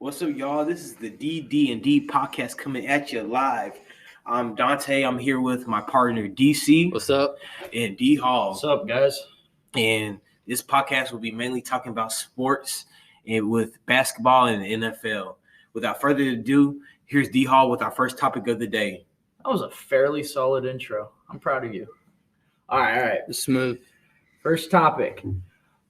What's up, y'all? This is the DD podcast coming at you live. I'm Dante. I'm here with my partner, DC. What's up? And DHall. What's up, guys? And this podcast will be mainly talking about sports and with basketball and the NFL. Without further ado, here's DHall with our first topic of the day. That was a fairly solid intro. I'm proud of you. All right. Smooth. First topic.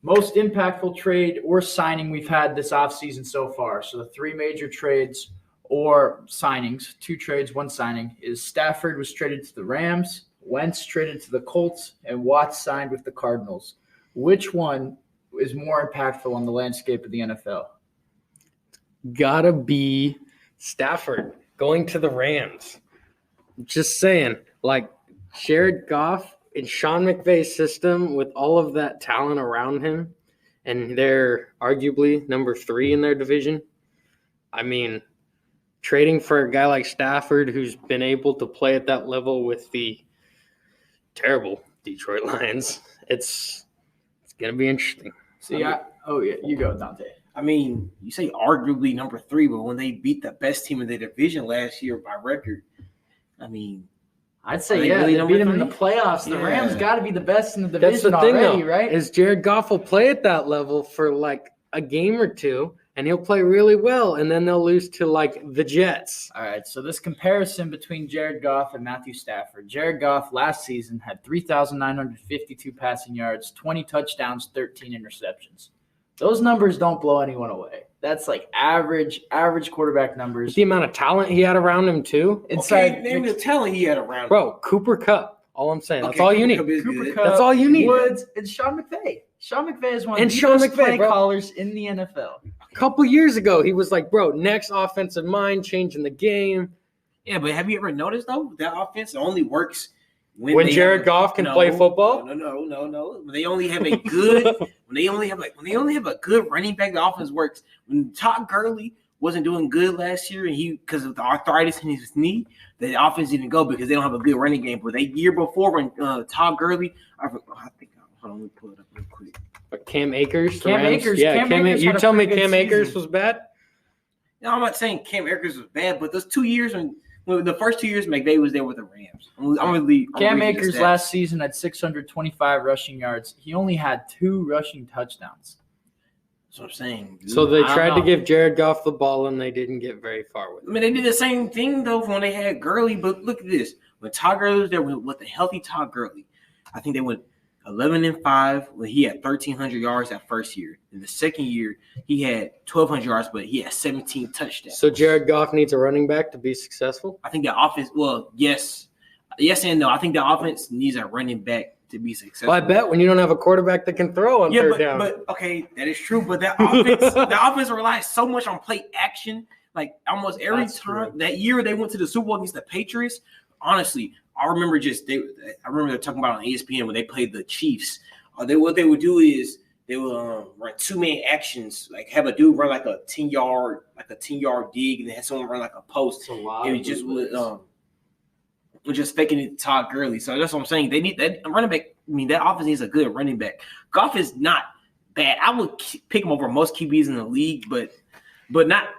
Most impactful trade or signing we've had this offseason so far. So the three major trades or signings, 2 trades, 1 signing, is Stafford was traded to the Rams, Wentz traded to the Colts, and Watts signed with the Cardinals. Which one is more impactful on the landscape of the NFL? Gotta be Stafford going to the Rams. Just saying, like Jared Goff in Sean McVay's system with all of that talent around him, and they're arguably number 3 in their division. I mean, trading for a guy like Stafford who's been able to play at that level with the terrible Detroit Lions, it's going to be interesting. You go, Dante. I mean, you say arguably number 3, but when they beat the best team in their division last year by record, I mean, I'd say, they beat them in the playoffs. The Rams got to be the best in the division. That's the thing, already, though, right? is Jared Goff will play at that level for like a game or two, and he'll play really well, and then they'll lose to like the Jets. All right, so this comparison between Jared Goff and Matthew Stafford. Jared Goff last season had 3,952 passing yards, 20 touchdowns, 13 interceptions. Those numbers don't blow anyone away. That's like average quarterback numbers. The amount of talent he had around him, too. Name the talent he had around him. Bro, Cooper Kupp. All I'm saying. That's all you need. Cooper Kupp, that's all you need. Woods, and Sean McVay. Sean McVay is one of the best play callers in the NFL. A couple years ago, he was like, bro, next offensive mind, changing the game. Yeah, but have you ever noticed, though, that offense only works when Jared Goff can play football? No. When they only have a good when they only have a good running back, the offense works. When Todd Gurley wasn't doing good last year, and because of the arthritis in his knee, the offense didn't go because they don't have a good running game. But the year before, when Todd Gurley, hold on, let me pull it up real quick. But Cam Akers, Cam Akers, you tell me Cam Akers was bad? No, I'm not saying Cam Akers was bad, but those 2 years when the first 2 years McVay was there with the Rams. Cam Akers last season had 625 rushing yards. He only had 2 rushing touchdowns. That's what I'm saying. So they tried to give Jared Goff the ball, and they didn't get very far with it. I mean, they did the same thing, though, when they had Gurley. But look at this. When Todd Gurley was there with the healthy Todd Gurley, I think they went 11-5 when he had 1,300 yards that first year. In the second year, he had 1,200 yards, but he had 17 touchdowns. So Jared Goff needs a running back to be successful? I think the offense – well, yes. Yes and no. I think the offense needs a running back to be successful. Well, I bet when you don't have a quarterback that can throw on third down. But okay, that is true. But that offense, the offense relies so much on play action. Like almost every time that year they went to the Super Bowl against the Patriots. Honestly, I remember they're talking about on ESPN when they played the Chiefs. What they would do is they would run 2-man actions, like have a dude run like a 10-yard dig, and then have someone run like a post. And just we're just faking it to Todd Gurley. So that's what I'm saying. They need that running back. I mean, that offense needs a good running back. Goff is not bad. I would pick him over most QBs in the league, but not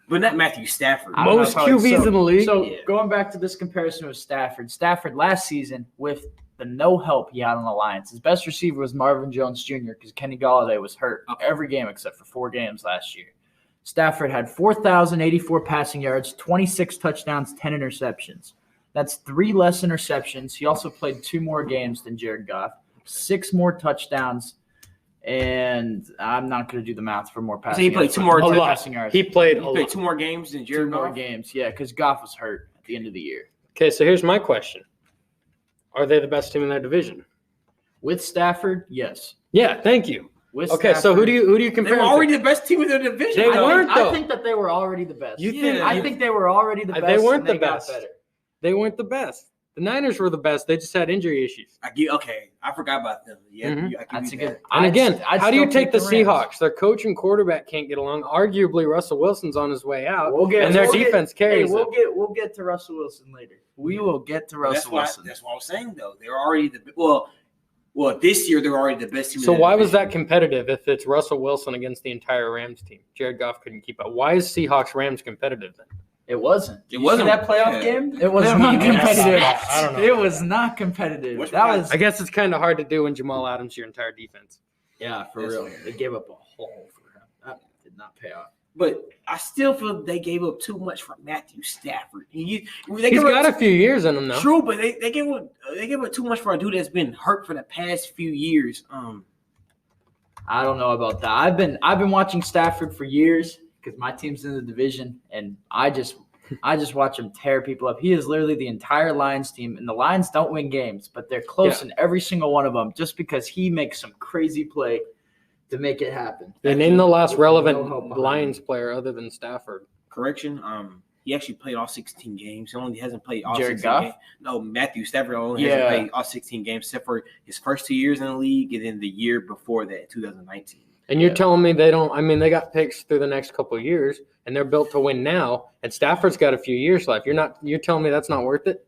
Matthew Stafford. Most QBs in the league. So going back to this comparison with Stafford last season with the no help he had on the Lions, his best receiver was Marvin Jones Jr. because Kenny Golladay was hurt every game except for 4 games last year. Stafford had 4,084 passing yards, 26 touchdowns, 10 interceptions. That's 3 less interceptions. He also played 2 more games than Jared Goff, 6 more touchdowns, and I'm not going to do the math for more passing yards. So he played 2 more passing yards. He played 2 more games than Jared Goff? 2 more games, yeah, because Goff was hurt at the end of the year. Okay, so here's my question. Are they the best team in their division? With Stafford, yes. Yeah, thank you. Stafford, so who do you compare? They were already the best team in their division. They weren't, though. I think that they were already the best. I think they were already the best. They weren't the got best. Better. They weren't the best. The Niners were the best. They just had injury issues. I forgot about them. Yeah, that's a good. And again, how do you take the Seahawks? Their coach and quarterback can't get along. Arguably, Russell Wilson's on his way out, and their defense carries. We'll get to Russell Wilson later. We will get to Russell Wilson. That's what I was saying, though. They're already Well, this year they're already the best team. So in the why was division. that competitive if it's Russell Wilson against the entire Rams team? Jared Goff couldn't keep up. Why is Seahawks-Rams competitive then? It wasn't. It wasn't that playoff yeah. game. It was Playoff not game, competitive. I don't know. It was not competitive. Which That one? was I guess it's kind of hard to do when Jamal Adams your entire defense. yeah, for That's real. fair. They gave up a hole for him. That did not pay off. But I still feel they gave up too much for Matthew Stafford. He's He's got a few years in him, though. True, but they gave up too much for a dude that's been hurt for the past few years. I don't know about that. I've been watching Stafford for years because my team's in the division, and I just watch him tear people up. He is literally the entire Lions team, and the Lions don't win games, but they're close in every single one of them just because he makes some crazy play to make it happen. They named the last No relevant help behind Lions player other than Stafford. Correction. He actually played all 16 games. He only hasn't played all Jared 16 Goff? games. No, Matthew Stafford only hasn't played all 16 games except for his first 2 years in the league and then the year before that, 2019. And you're telling me they don't – I mean, they got picks through the next couple of years, and they're built to win now, and Stafford's got a few years left. You're telling me that's not worth it?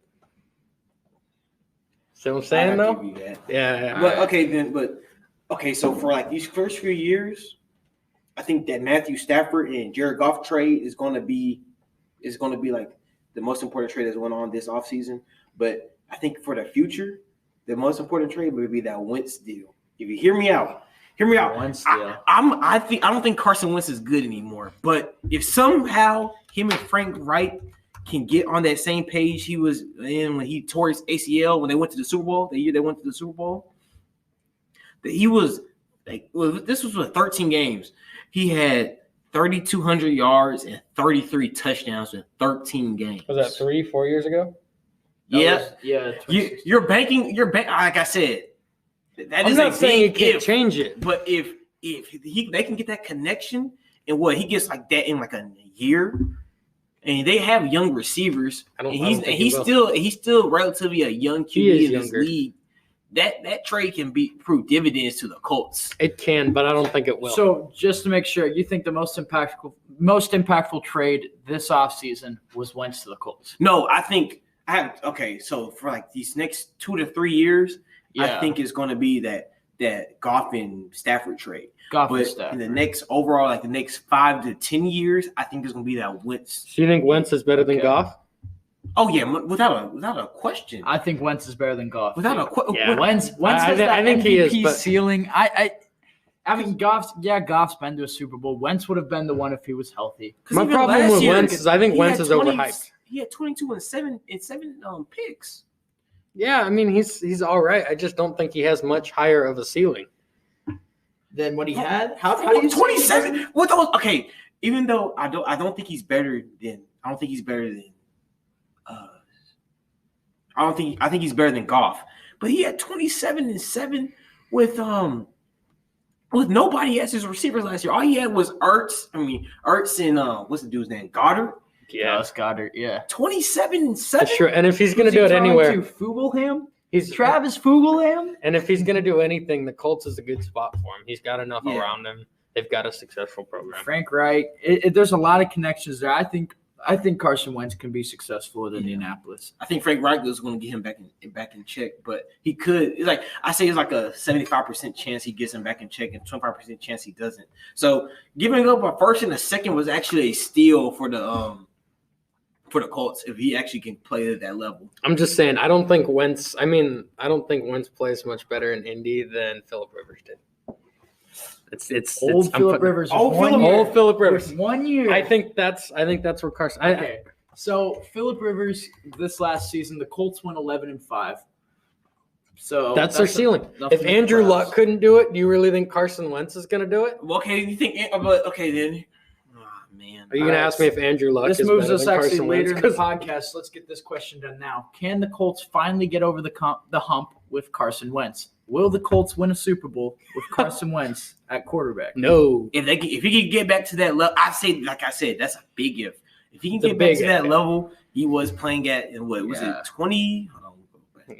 See what I'm saying, I though? give you that. Yeah. But so for like these first few years, I think that Matthew Stafford and Jared Goff trade is going to be like the most important trade that's went on this offseason. But I think for the future, the most important trade would be that Wentz deal. If you hear me out. Wentz deal. I don't think Carson Wentz is good anymore. But if somehow him and Frank Reich can get on that same page he was in when he tore his ACL when they went to the Super Bowl, the year they went to the Super Bowl, that he was like, well, this was with 13 games. He had 3,200 yards and 33 touchdowns in 13 games. Was that 3-4 years ago? Yeah. Yeah. You're banking. Like I said, that I'm is not a saying you big can't if. change it. But if they can get that connection and what he gets like that in like a year, and they have young receivers, and he's still relatively a young QB in this league. That trade can prove dividends to the Colts. It can, but I don't think it will. So just to make sure, you think the most impactful trade this offseason was Wentz to the Colts? No, I think so for like these next 2 to 3 years, I think it's going to be that Goff and Stafford trade. Goff but and Stafford. in the next overall, like the next 5 to 10 years, I think there's going to be that Wentz. So you think Wentz is better than Goff? Oh yeah, without a question. I think Wentz is better than Goff. Without a question. Yeah. Wentz has that I think MVP he is, but ceiling. I mean, Goff's been to a Super Bowl. Wentz would have been the one if he was healthy. My problem with Wentz is I think Wentz is overhyped. He had 22 and 7 picks. Yeah, I mean he's all right. I just don't think he has much higher of a ceiling Than what he had. How do you 27? What those? Okay, even though I don't think he's better than. I think he's better than Goff, but he had 27 and 7 with nobody as his receivers last year. All he had was Ertz. Ertz and what's the dude's name? Goddard. Yeah, Goddard. Yeah, 27 and 7. That's true. And if he's gonna do it anywhere, to Fugelham. he's Travis Fugelham. And if he's gonna do anything, the Colts is a good spot for him. He's got enough Yeah. around him. They've got a successful program. Frank Reich. There's a lot of connections there. I think Carson Wentz can be successful at Indianapolis. I think Frank Reich is going to get him back in check, but he could. It's like I say, it's like a 75% chance he gets him back in check and 25% chance he doesn't. So giving up a first and a second was actually a steal for the Colts if he actually can play at that level. I'm just saying, I don't think Wentz plays much better in Indy than Phillip Rivers did. It's Old Phillip Rivers. Old Phillip Rivers. 1 year. I think that's where Carson. Okay. So Phillip Rivers this last season, the Colts went 11-5. So that's their ceiling. If Andrew Luck couldn't do it, do you really think Carson Wentz is going to do it? Well, okay, you think? Okay, then. Oh man. Are you going to ask me if Andrew Luck is better than Carson Wentz? This moves us actually later in the podcast. Let's get this question done now. Can the Colts finally get over the hump with Carson Wentz? Will the Colts win a Super Bowl with Carson Wentz at quarterback? No. If he can get back to that level, that's a big if. If he can get back to that level, he was playing at was it 20? Hold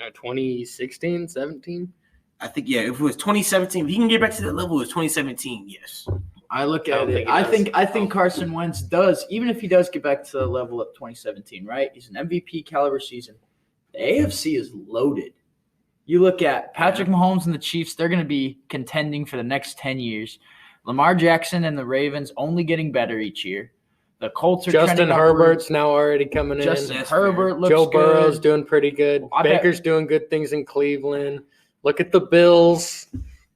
on. 2016, 17? I think if it was 2017, if he can get back to that level, it was 2017. Yes. I look at it. I think Carson Wentz does, even if he does get back to the level of 2017, right? He's an MVP caliber season. The AFC is loaded. You look at Patrick Mahomes and the Chiefs, they're going to be contending for the next 10 years. Lamar Jackson and the Ravens only getting better each year. The Colts are Justin Herbert's now already coming in. Justin Herbert looks Joe good. Burrow's doing pretty good. Baker's doing good things in Cleveland. Look at the Bills.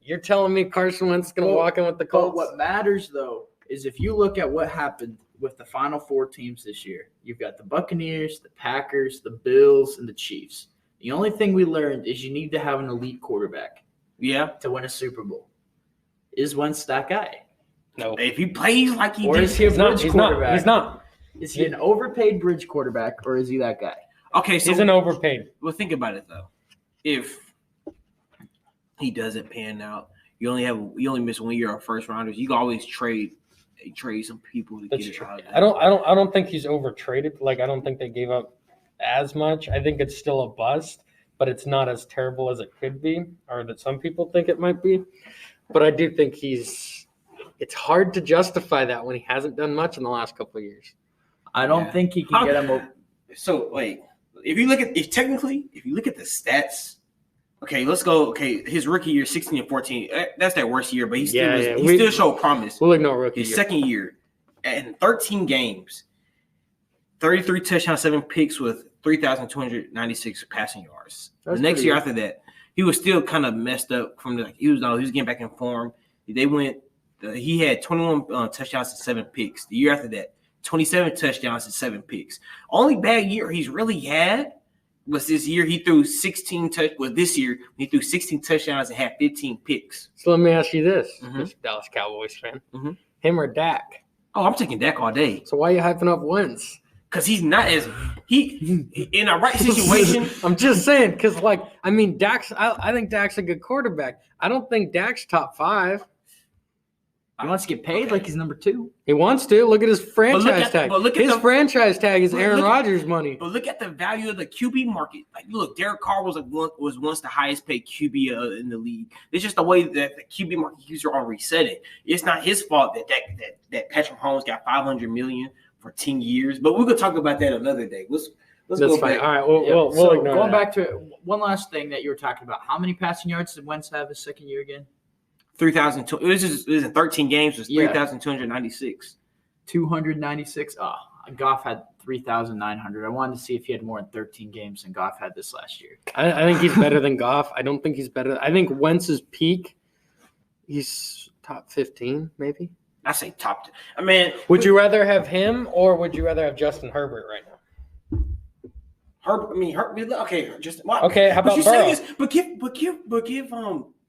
You're telling me Carson Wentz is going to walk in with the Colts? But what matters, though, is if you look at what happened with the Final Four teams this year, you've got the Buccaneers, the Packers, the Bills, and the Chiefs. The only thing we learned is you need to have an elite quarterback to win a Super Bowl. Is Wentz that guy? No. If he plays like he or did, is he a bridge quarterback? He's not. Is he an overpaid bridge quarterback, or is he that guy? Okay, so he's an overpaid. Well, think about it though. If he doesn't pan out, you only miss 1 year of first rounders. You can always trade some people to get it out. I don't think he's overtraded. Like I don't think they gave up as much. I think it's still a bust, but it's not as terrible as it could be, or that some people think it might be. But I do think it's hard to justify that when he hasn't done much in the last couple of years. I don't think he can get him over. So wait, if you look at the stats, okay, let's go. Okay, his rookie year, 16 and 14. That's that worst year, but he still showed promise. We'll ignore rookie. His second year, in 13 games, 33 touchdowns, 7 picks with 3,296 passing yards. The next year after that, he was still kind of messed up he was getting back in form. He had 21 touchdowns and 7 picks. The year after that, 27 touchdowns and 7 picks. Only bad year he's really had was this year. He threw 16 this year he threw 16 touchdowns and had 15 picks. So let me ask you this, Mr. Dallas Cowboys fan. Him or Dak? Oh, I'm taking Dak all day. So why are you hyping up Wentz? Because he's not in a right situation. I'm just saying, because I think Dak's a good quarterback. I don't think Dak's top 5. He wants to get paid like he's number 2. He wants to. Look at his franchise tag. His franchise tag is Aaron Rodgers' money. But look at the value of the QB market. Like, look, Derek Carr was once the highest paid QB in the league. It's just the way that the QB market are resetting. It's not his fault that Patrick Mahomes got $500 million for 10 years. But we're gonna talk about that another day. Let's go back. All right, we'll ignore going that. back to it, one last thing that you were talking about. How many passing yards did Wentz have his second year again? 3,000. This is in 13 games. It's 3,296. 296. Oh, Goff had 3,900. I wanted to see if he had more in 13 games than Goff had this last year. I think he's better than Goff. I don't think he's better. I think Wentz's peak, he's top 15, maybe. I say top 10. I mean, would you rather have him or would you rather have Justin Herbert right now? Herbert. Okay, just wow. Okay. How about Burrow? But give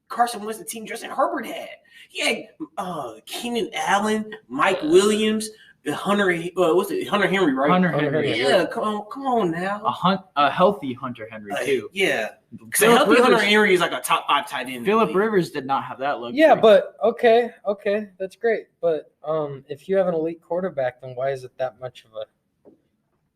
Carson Wentz the team Justin Herbert had. He had Keenan Allen, Mike Williams, Hunter Henry, right? Hunter Henry. Yeah, come on now. A healthy Hunter Henry too. Yeah. Because a healthy Hunter Henry is like a top 5 tight end. Phillip Rivers did not have that luxury. Yeah, but okay, that's great. But if you have an elite quarterback, then why is it that much of a?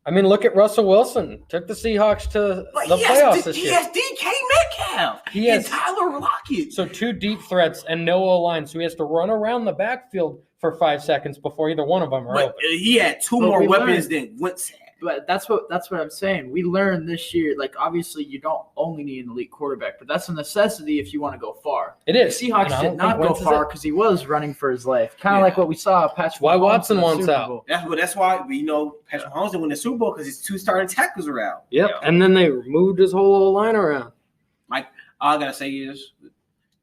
I mean, look at Russell Wilson. Took the Seahawks to the playoffs this year. He has DK Metcalf. He has Tyler Lockett. So 2 deep threats and no O-line. So he has to run around the backfield for 5 seconds before either one of them are open. He had 2 more weapons than Wentz had. But that's what I'm saying. We learned this year, like, obviously you don't only need an elite quarterback, but that's a necessity if you want to go far. It is. The Seahawks did not go far because he was running for his life. Kind of like what we saw Patrick Why Mahomes Watson wants out. That's why Patrick Mahomes didn't win the Super Bowl because his 2 starting tackles are out. Yep. And then they moved his whole line around. Mike, all I gotta say is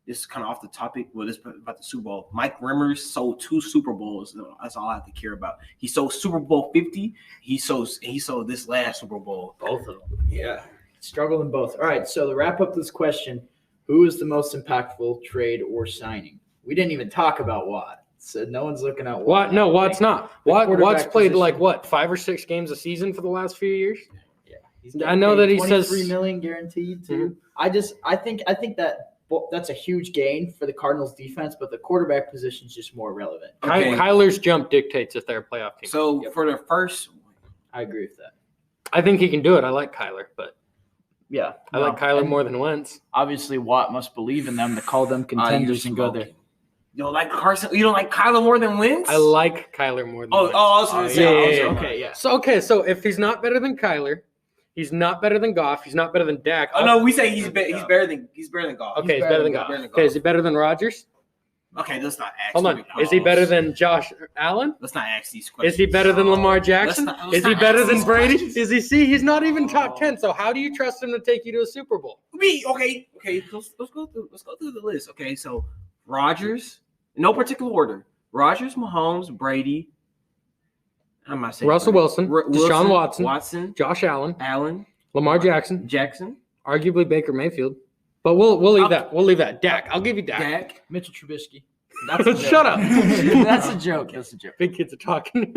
this is kind of off the topic. Well, this is about the Super Bowl. Mike Remmers sold 2 Super Bowls. That's all I have to care about. He sold Super Bowl 50. He sold this last Super Bowl. Both of them. Yeah. Struggled in both. All right, so to wrap up this question, who is the most impactful trade or signing? We didn't even talk about Watt. So no one's looking at Watt. No, Watt's not. Watt's played position. 5 or 6 games a season for the last few years? Yeah. I know that he says $23 million guaranteed too. Mm-hmm. I think that that's a huge gain for the Cardinals defense, but the quarterback position is just more relevant. Okay. Kyler's jump dictates if they're a playoff team. So for the first, I agree with that. I think he can do it. I like Kyler, but yeah, I like Kyler more than Wentz. Obviously, Watt must believe in them to call them contenders and go there. You don't like Carson? You don't like Kyler more than Wentz? I like Kyler more than Wentz. I was going to say. So if he's not better than Kyler, He's not better than Goff. He's not better than Dak. Oh no, we say he's better than Goff. Okay, he's better than Goff. Okay, is he better than Rodgers? Okay, let's not ask. Hold on. Is he better than Josh Allen? Let's not ask these questions. Is he better than Lamar Jackson? Let's Is he not better ask than these Brady? questions. Is he? See, he's not even top 10. So how do you trust him to take you to a Super Bowl? Okay. Let's go through the list. Okay, so Rodgers, no particular order. Rodgers, Mahomes, Brady. I'm not saying Russell Wilson, Deshaun Watson, Josh Allen, Lamar Jackson, arguably Baker Mayfield. But we'll leave that. We'll leave that. Dak. I'll give you Dak. Mitchell Trubisky. That's a joke. Shut up. That's a joke. That's a joke. Big kids are talking.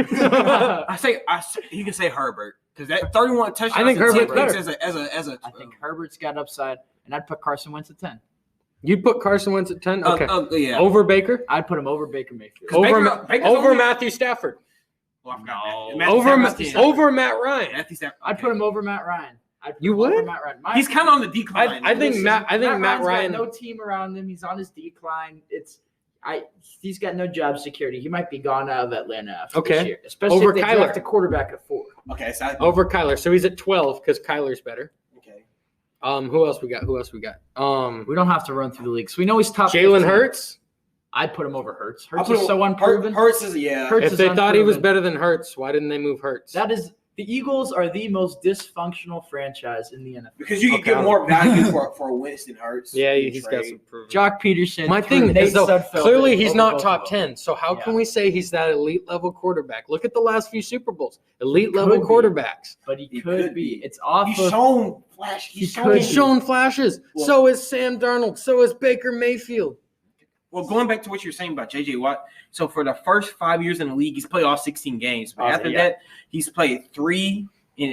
You can say Herbert because that 31 touchdowns. I think Herbert's better. I think Herbert's got upside, and I'd put Carson Wentz at 10. You'd put Carson Wentz at 10? Okay. Yeah. Over Baker? I'd put him over Baker Mayfield. Over Matthew Stafford. Oh, I forgot No. that. Over Matt Ryan. Matthew Stafford. I'd put him over Matt Ryan. You would? Matt Ryan. He's kind of on the decline. I think Matt Ryan's Ryan. got no team around him. He's on his decline. He's got no job security. He might be gone out of Atlanta after this year, especially Over if they Kyler. draft a quarterback at 4. Okay, so Over Kyler. So he's at 12 because Kyler's better. Okay. Who else we got? We don't have to run through the leagues. We know he's top. Jalen 15. Hurts. I'd put him over Hurts. Hurts is so unproven. Hurts is Hurts If they thought he was better than Hurts, why didn't they move Hurts? The Eagles are the most dysfunctional franchise in the NFL. Because you can get more value for Winston Hurts. Yeah, he's got some proven. Jock Peterson. My thing is, though, clearly he's not top both 10. So how can we say he's that elite level quarterback? Look at the last few Super Bowls. Elite He level could be. quarterbacks. But he could be. It's off He's of. shown flash. He could He's be. shown flashes. Well- So is Sam Darnold. So is Baker Mayfield. Well, going back to what you're saying about J.J. Watt, so for the first 5 years in the league, he's played all 16 games. But after that, he's played 3 in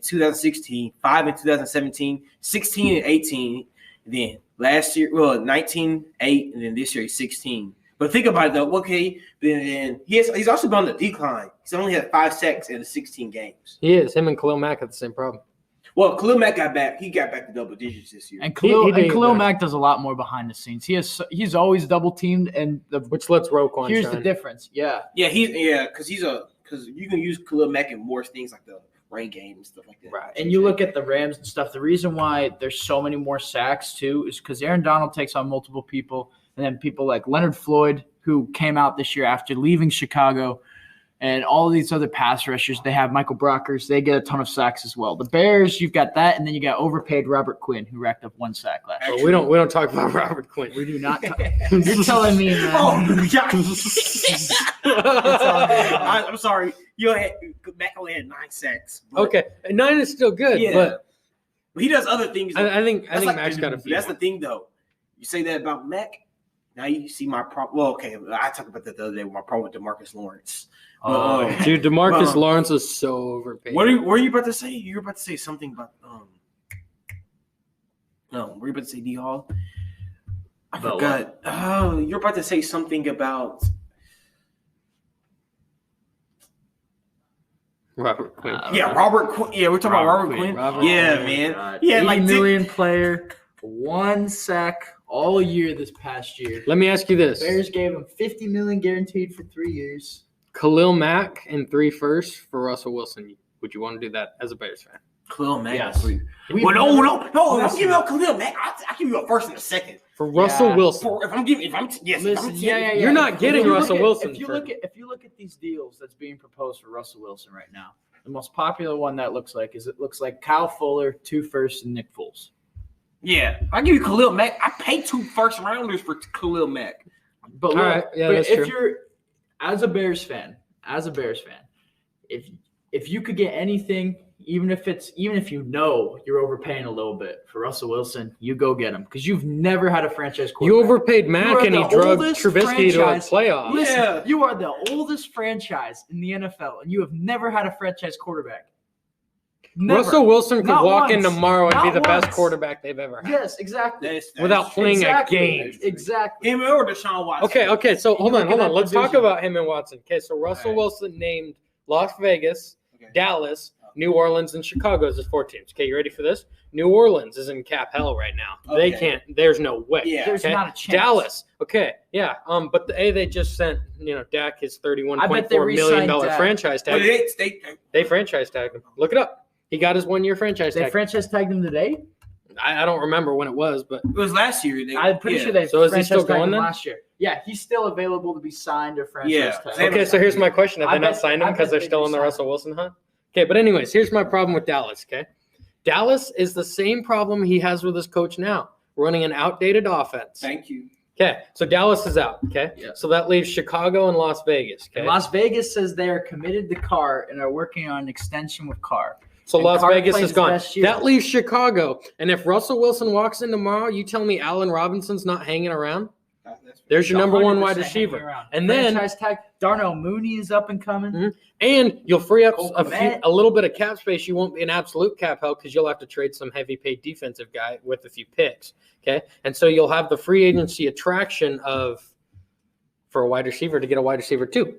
2016, 5 in 2017, 16 and 18. Then last year, 19, 8, and then this year he's 16. But think about it though. Okay, then he's also been on the decline. He's only had 5 sacks in the 16 games. He is. Him and Khalil Mack have the same problem. Well, Khalil Mack got back. He got back to double digits this year. And Khalil he Mack does a lot more behind the scenes. He's always double teamed, and Which lets Roquan here's shine. the difference. Yeah, because you can use Khalil Mack in more things like the rain game and stuff like that. Right. and you look at the Rams and stuff. The reason why there's so many more sacks too is because Aaron Donald takes on multiple people, and then people like Leonard Floyd, who came out this year after leaving Chicago, and all these other pass rushers. They have Michael Brockers. They get a ton of sacks as well. The Bears, you've got that, and then you got overpaid Robert Quinn, who racked up 1 sack last year. But we don't talk about Robert Quinn. We do not. You're telling me, man. Oh, I'm sorry. Mack only had 9 sacks. Okay, 9 is still good, Yeah. but he does other things. I think That's like- Mack's got a few. That's the thing, though. You say that about Mack. Now you see my problem. Well, okay, I talked about that the other day with my problem with DeMarcus Lawrence. Dude, DeMarcus Well, Lawrence is so overpaid. What are you about to say? You were about to say something about No, were you about to say DHall? I About forgot. Oh, you're about to say something about Robert Quinn. Robert Quinn. Yeah, we're talking about Robert Quinn. Yeah, man. Yeah, 80 like million player, 1 sack all year this past year. Let me ask you this. Bears gave him $50 million guaranteed for 3 years. Khalil Mack and 3 firsts for Russell Wilson. Would you want to do that as a Bears fan? Khalil Mack. Yes. Well, no. I'm giving up Khalil Mack. I'll give you a first and a second. For Russell Yeah. Wilson. Listen, You're not getting Russell Wilson If you for- look at these deals that's being proposed for Russell Wilson right now, the most popular one that looks like Kyle Fuller, 2 firsts, and Nick Foles. Yeah, I give you Khalil Mack. I paid 2 first rounders for Khalil Mack. But All look, right. Yeah, but that's if true. you're as a Bears fan, if you could get anything, even if you know you're overpaying a little bit for Russell Wilson, you go get him because you've never had a franchise You quarterback. overpaid You Mack are and he the drugged oldest Trubisky to a franchise. playoff. Listen, Yeah. you are the oldest franchise in the NFL, and you have never had a franchise quarterback. Never. Russell Wilson could Not walk in once. tomorrow and be Not the best once. quarterback they've ever had. Yes, exactly. Without playing exactly. a game. Exactly. Him or Deshaun Watson. Okay. So hold look on. at that Let's talk division. about him and Watson. Okay, so Russell All right. Wilson named Las Vegas, Okay. Dallas, New Orleans, and Chicago as his 4 teams. Okay, you ready for this? New Orleans is in cap hell right now. They Okay. can't. There's no way. Yeah. There's Okay? not a chance. Dallas. Okay. Yeah. But they just sent Dak his I bet they $31.4 million re-signed Dak. franchise Well, tag. they They franchise tagged him. Look it up. He got his 1 year franchise They tag. franchise tagged him today? I don't remember when it was, but It was last year. I'm pretty sure they So is he franchise still tagged going him then? last year. Yeah, he's still available to be signed or franchise Yeah. tagged. okay. So here's my question: Have I they not bet- signed him I because bet they're they still in the re-signed Russell Wilson hunt? Okay, but anyways, here's my problem with Dallas. Okay, Dallas is the same problem he has with his coach now, running an outdated offense. Thank you. Okay, so Dallas is out. Okay, Yeah. so that leaves Chicago and Las Vegas. Okay, And Las Vegas says they are committed to Carr and are working on an extension with Carr. so and Las Carr Vegas played is his gone. best year. That leaves Chicago, and if Russell Wilson walks in tomorrow, you tell me Allen Robinson's not hanging around? There's your number one wide 100% receiver. hanging around. And then franchise tag. Darnell Mooney is up and coming. Mhm. And you'll free up Cole a Kmet. little bit of cap space. You won't be an absolute cap hell because you'll have to trade some heavy paid defensive guy with a few picks. Okay. And so you'll have the free agency attraction for a wide receiver to get a wide receiver too.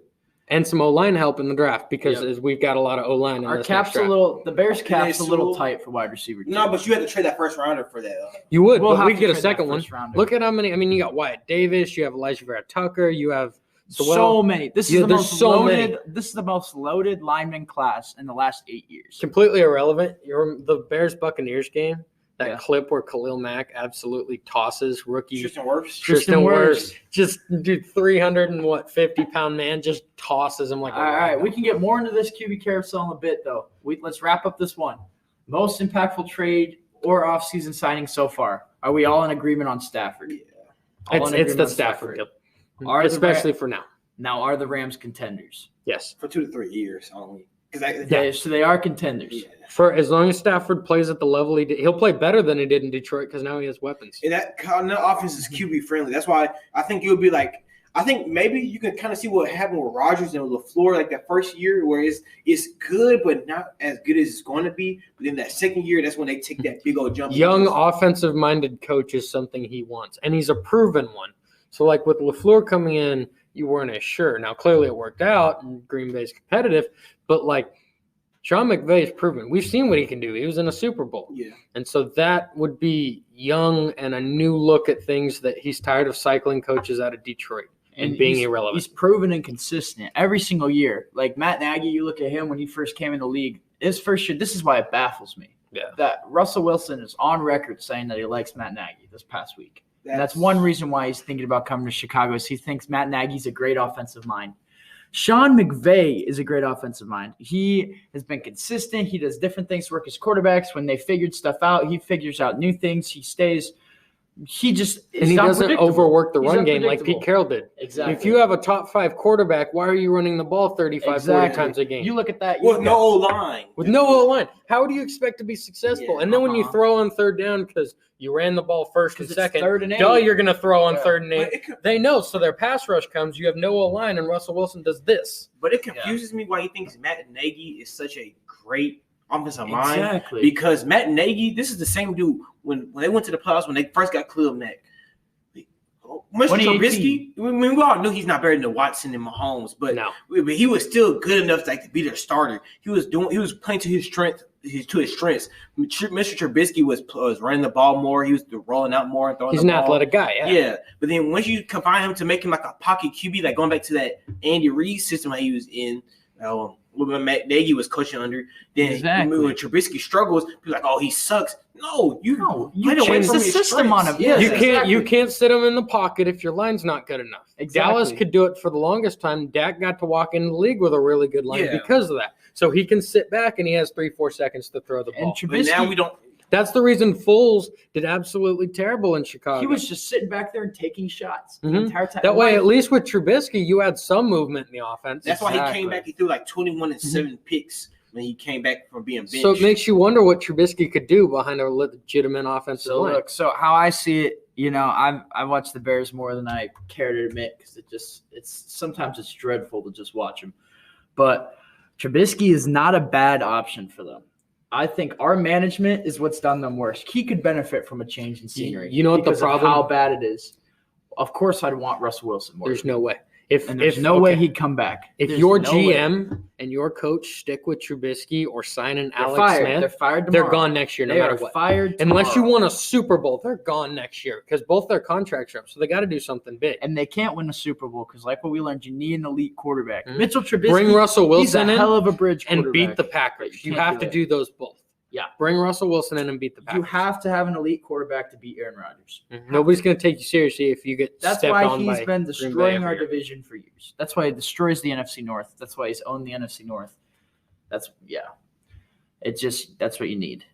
And some O-line help in the draft because Yep. we've got a lot of O-line in Our this cap's next a draft. little. The Bears cap's a they little still- tight for wide receiver. No, but you had to trade that first rounder for that. You would, We'll but have we to get a trade that second one. first rounder. Look at how many. I mean, you got Wyatt Davis, you have Elijah Vera Tucker, you have so many. This Yeah, is the there's most so loaded. many. This is the most loaded lineman class in the last 8 years. completely irrelevant. The Bears Buccaneers game, that Yeah. clip where Khalil Mack absolutely tosses rookie Tristan Wirfs. Tristan Wirfs. Wirfs, just dude, 50-pound man, just tosses him like a All right, rag we doll. can get more into this QB carousel in a bit, though. Let's wrap up this one. Most impactful trade or offseason signing so far. Are we all in agreement on Stafford? All in It's agreement the on Stafford deal, Are the especially for now. Now, are the Rams contenders? Yes, For 2 to 3 years only. Because So they are contenders. yeah. for as long as Stafford plays at the level he did, he'll play better than he did in Detroit because now he has weapons. And that offense is QB friendly. That's why I think it would be like. I think maybe you can kind of see what happened with Rodgers and LaFleur, like that first year where it's good but not as good as it's going to be. But then that second year, that's when they take that big old jump. Young offensive-minded coach is something he wants, and he's a proven one. So, like with LaFleur coming in, you weren't as sure. Now, clearly it worked out, and Green Bay's competitive, but like Sean McVay is proven. We've seen what he can do. He was in a Super Bowl. Yeah. And so that would be young and a new look at things that he's tired of cycling coaches out of Detroit and being irrelevant. He's proven and consistent every single year. Like Matt Nagy, you look at him when he first came in the league. His first year, this is why it baffles me. Yeah. That Russell Wilson is on record saying that he likes Matt Nagy this past week. And that's one reason why he's thinking about coming to Chicago is he thinks Matt Nagy's a great offensive mind. Sean McVay is a great offensive mind. He has been consistent. He does different things to work his quarterbacks. When they figured stuff out, he figures out new things. He stays. He just And he doesn't overwork the He's run game like unpredictable. Pete Carroll did. Exactly. If you have a top 5 quarterback, why are you running the ball 35, 40 times a game? You look at that. With no O-line. With no O-line, how do you expect to be successful? Yeah, And then when you uh-huh. throw on third down because you ran the ball first and 'Cause it's second, 3rd and 8. duh, you're going to throw on Yeah. 3rd and 8. But it could- They know, so their pass rush comes. You have no O-line, and Russell Wilson does this. But it confuses me why he thinks Matt Nagy is such a great offensive mind. Exactly. Because Matt Nagy, this is the same dude when they went to the playoffs when they first got Khalil Mack. Mr. 2018. Trubisky, we all knew he's not better than Watson and Mahomes, but No. he was still good enough to be their starter. He was playing to his strengths. Mr. Trubisky was running the ball more. He was rolling out more and throwing He's the an ball. athletic guy, Yeah, but then once you combine him to make him like a pocket QB, like going back to that Andy Reid system that he was in, when Matt Nagy was coaching under, then Exactly. when Trubisky struggles, people are like, oh, he sucks. No, you you played away change from the his system on strengths. him. Yes, You exactly. can't sit him in the pocket if your line's not good enough. Exactly. Dallas could do it for the longest time. Dak got to walk into the league with a really good line Yeah. because of that. So he can sit back and he has 3-4 seconds to throw the And ball. But Trubisky, now we don't. That's the reason Foles did absolutely terrible in Chicago. he was just sitting back there and taking shots the Mhm. entire time. That way, at least with Trubisky, you had some movement in the offense. That's why he Exactly. came back. He threw like 21 and 7 picks when he came back from being benched. So it makes you wonder what Trubisky could do behind a legitimate offensive So line. look, so how I see it, I watch the Bears more than I care to admit because sometimes it's dreadful to just watch them. But Trubisky is not a bad option for them. I think our management is what's done them worse. He could benefit from a change in scenery. You know what the because of problem- How bad it is. Of course, I'd want Russell Wilson more. There's no way. And there's no way he'd come back. If There's your no way. GM and your coach stick with Trubisky or sign an They're Alex fired. Smith, They're fired they're tomorrow. gone next year no They matter are what. fired Unless you tomorrow. won a Super Bowl, they're gone next year because both their contracts are up. So they got to do something big. And they can't win a Super Bowl because, like what we learned, you need an elite quarterback. Mhm. Mitchell Trubisky, Bring Russell he's a Wilson in hell of a bridge and beat quarterback. the Packers. You You can't have do to that. do those both. bring Russell Wilson in and beat the Packers. You have to have an elite quarterback to beat Aaron Rodgers. Nobody's going to take you seriously if you get That's stepped why on he's by been Green Bay destroying every our year. division for years. That's why he destroys the NFC North. That's why he's owned the NFC North. It's just that's what you need.